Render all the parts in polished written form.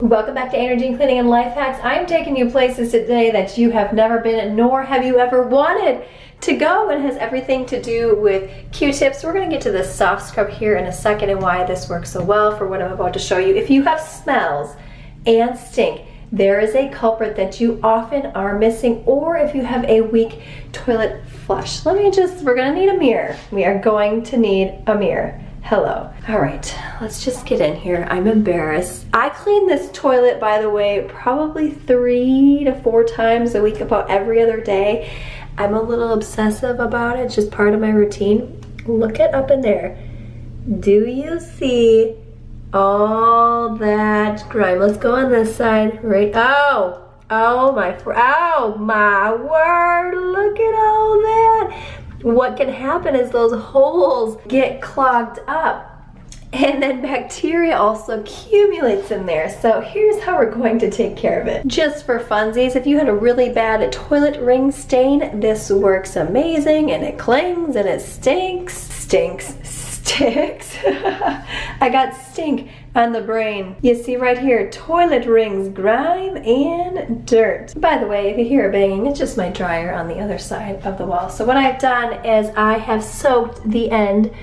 Welcome back to Energy Cleaning and Life Hacks. I'm taking you places today that you have never been, nor have you ever wanted to go, and has everything to do with Q-tips. We're going to get to the soft scrub here in a second and why this works so well for what I'm about to show you. If you have smells and stink, there is a culprit that you often are missing, or if you have a weak toilet flush. We're going to need a mirror. We are going to need a mirror. Hello. All right, let's just get in here. I'm embarrassed. I clean this toilet, by the way, probably 3 to 4 times a week, about every other day. I'm a little obsessive about it. It's just part of my routine. Look it up in there. Do you see all that grime? Let's go on this side, right? Oh my word, look at all that. What can happen is those holes get clogged up, and then bacteria also accumulates in there. So here's how we're going to take care of it. Just for funsies, if you had a really bad toilet ring stain, this works amazing, and it clings and it sticks. I got stink on the brain. You see right here, toilet rings, grime, and dirt. By the way, if you hear a banging, it's just my dryer on the other side of the wall. So what I've done is I have soaked the end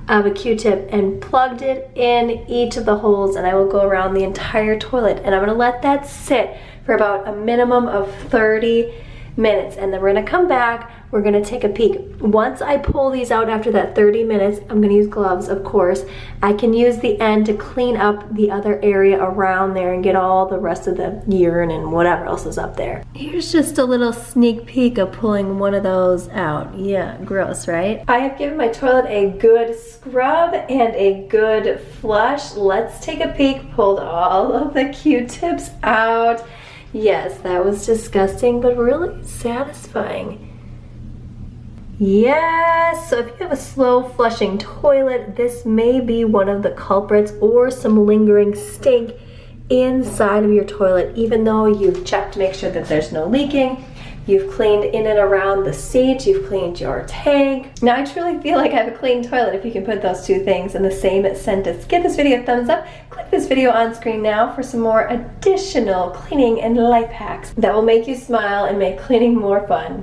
of a Q-tip and plugged it in each of the holes, and I will go around the entire toilet, and I'm gonna let that sit for about a minimum of 30 minutes, and then we're gonna come back. We're gonna take a peek. Once I pull these out after that 30 minutes, I'm gonna use gloves, of course. I can use the end to clean up the other area around there and get all the rest of the urine and whatever else is up there. Here's just a little sneak peek of pulling one of those out. Yeah, gross, right? I have given my toilet a good scrub and a good flush. Let's take a peek. Pulled all of the Q-tips out. Yes, that was disgusting, but really satisfying. Yes, so if you have a slow flushing toilet, this may be one of the culprits, or some lingering stink inside of your toilet, even though you've checked to make sure that there's no leaking. You've cleaned in and around the seat, you've cleaned your tank. Now I truly feel like I have a clean toilet if you can put those two things in the same sentence. Give this video a thumbs up, click this video on screen now for some more additional cleaning and life hacks that will make you smile and make cleaning more fun.